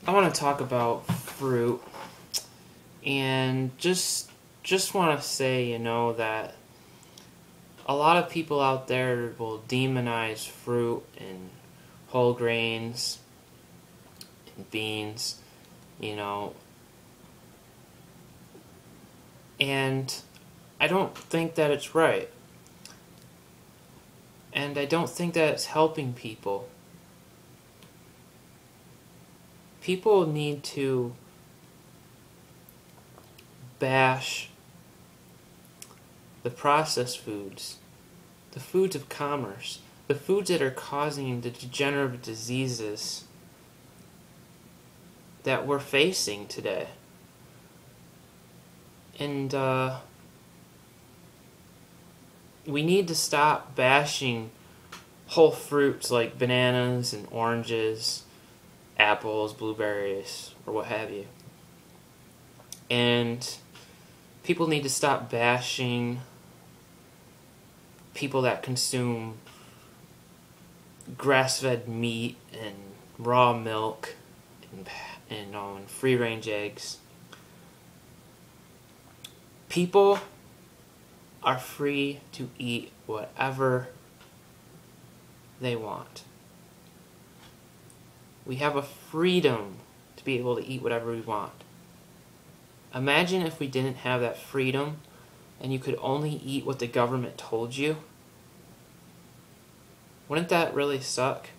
I want to talk about fruit, and just want to say, that a lot of people out there will demonize fruit and whole grains and beans, you know, and I don't think that it's right. And I don't think that it's helping people. People need to bash the processed foods, the foods of commerce, the foods that are causing the degenerative diseases that we're facing today. And we need to stop bashing whole fruits like bananas and oranges, apples, blueberries, or what have you. And people need to stop bashing people that consume grass-fed meat and raw milk and free-range eggs. People are free to eat whatever they want. We have a freedom to be able to eat whatever we want. Imagine if we didn't have that freedom and you could only eat what the government told you. Wouldn't that really suck?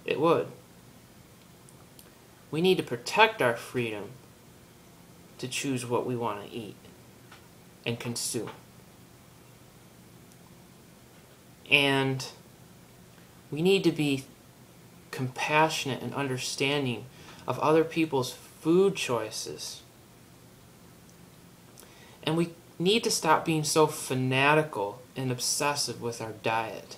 It would. We need to protect our freedom to choose what we want to eat and consume. And we need to be compassionate and understanding of other people's food choices. And we need to stop being so fanatical and obsessive with our diet.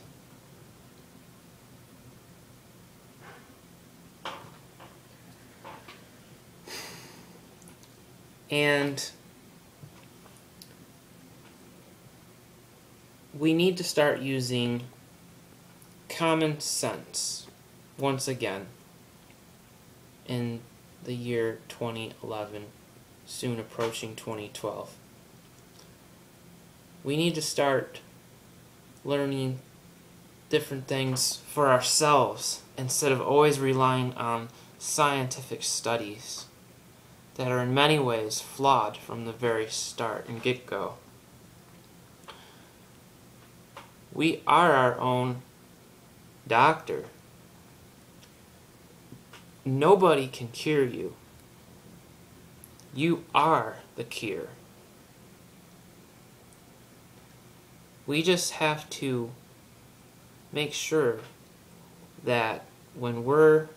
And we need to start using common sense once again in the year 2011, soon approaching 2012. We need to start learning different things for ourselves instead of always relying on scientific studies that are in many ways flawed from the very start and get-go. We are our own doctor. Nobody can cure you. You are the cure. We just have to make sure that when we're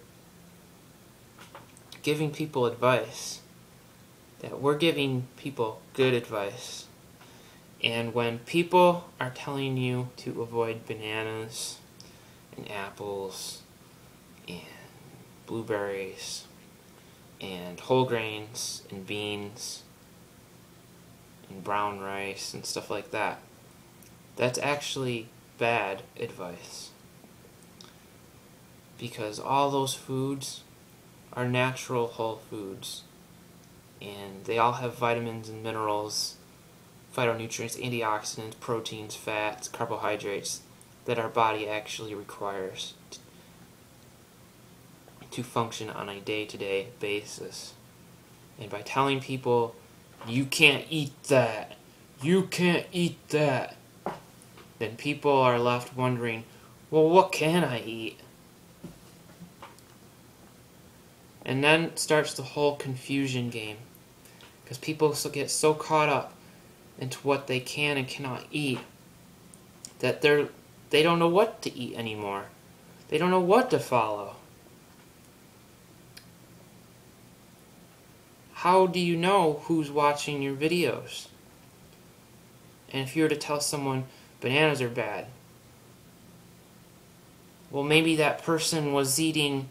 giving people advice, that we're giving people good advice. And when people are telling you to avoid bananas and apples and blueberries and whole grains and beans and brown rice and stuff like that, that's actually bad advice. Because all those foods are natural whole foods. And they all have vitamins and minerals, phytonutrients, antioxidants, proteins, fats, carbohydrates that our body actually requires to function on a day-to-day basis. And by telling people, you can't eat that, you can't eat that, then people are left wondering, well, what can I eat? And then starts the whole confusion game. Because people get so caught up into what they can and cannot eat that they don't know what to eat anymore. They don't know what to follow. How do you know who's watching your videos? And if you were to tell someone bananas are bad, well, maybe that person was eating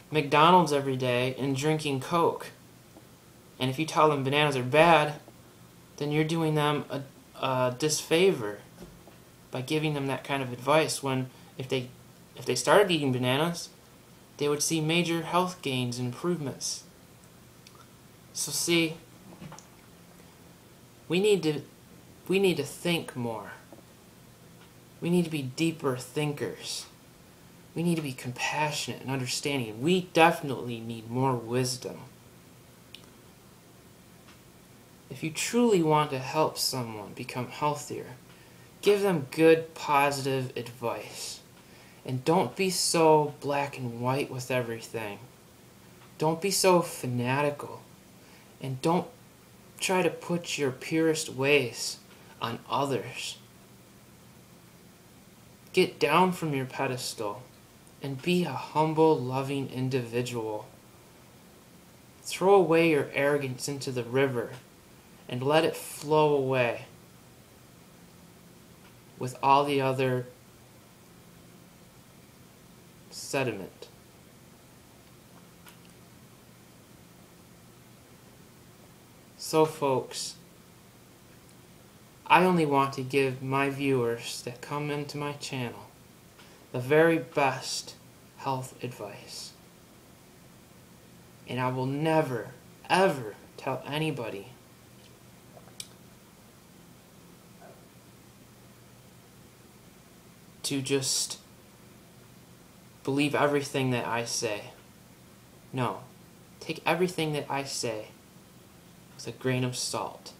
McDonald's every day and drinking Coke. And if you tell them bananas are bad, then you're doing them a disfavor by giving them that kind of advice when if they started eating bananas, they would see major health gains and improvements. So see, we need to think more. We need to be deeper thinkers. We need to be compassionate and understanding. We definitely need more wisdom. If you truly want to help someone become healthier, give them good, positive advice. And don't be so black and white with everything. Don't be so fanatical. And don't try to put your purest ways on others. Get down from your pedestal and be a humble, loving individual. Throw away your arrogance into the river and let it flow away with all the other sediment. So folks, I only want to give my viewers that come into my channel the very best health advice. And I will never, ever tell anybody to just believe everything that I say. No. Take everything that I say with a grain of salt.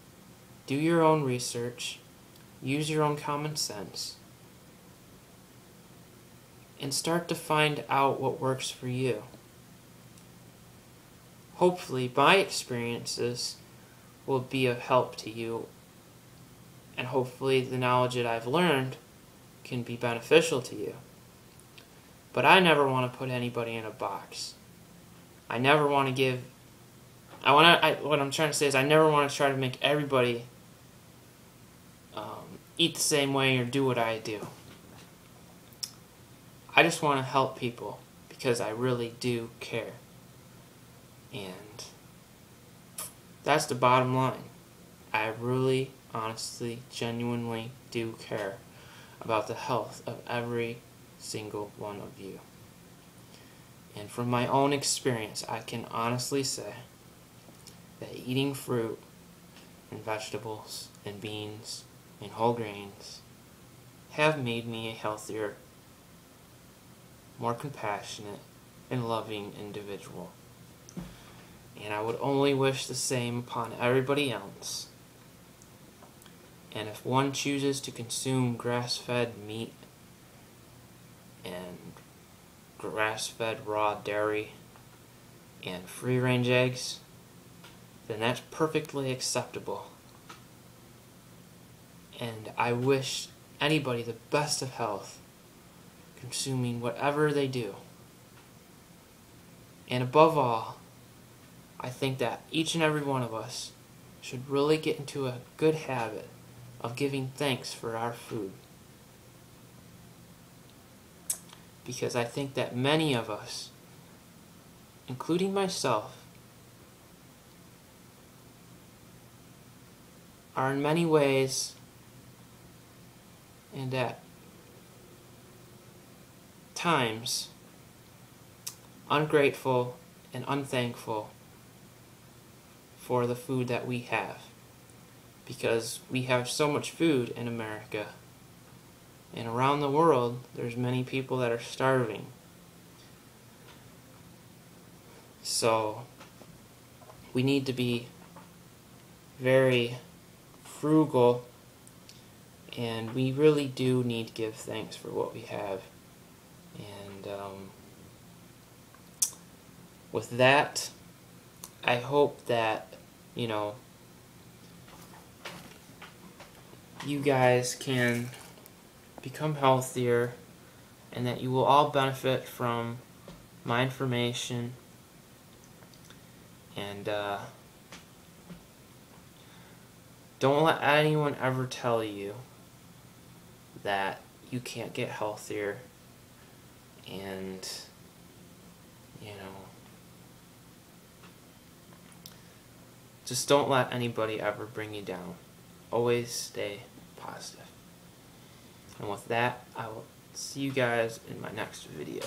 Do your own research. Use your own common sense. And start to find out what works for you. Hopefully, my experiences will be of help to you. And hopefully, the knowledge that I've learned can be beneficial to you. But I never want to put anybody in a box. I never want to give... what I'm trying to say is I never want to try to make everybody eat the same way or do what I do. I just want to help people because I really do care. And that's the bottom line. I really, honestly, genuinely do care about the health of every single one of you. And from my own experience, I can honestly say that eating fruit and vegetables and beans and whole grains have made me a healthier, more compassionate, and loving individual. And I would only wish the same upon everybody else. And if one chooses to consume grass-fed meat and grass-fed raw dairy and free-range eggs, then that's perfectly acceptable. And I wish anybody the best of health consuming whatever they do. And above all, I think that each and every one of us should really get into a good habit of giving thanks for our food. Because I think that many of us, including myself, are in many ways and at times ungrateful and unthankful for the food that we have. Because we have so much food in America, and around the world there's many people that are starving. So we need to be very frugal, and we really do need to give thanks for what we have. And with that, I hope that, you guys can become healthier, and that you will all benefit from my information. And don't let anyone ever tell you that you can't get healthier, and just don't let anybody ever bring you down. Always stay positive. And with that, I will see you guys in my next video.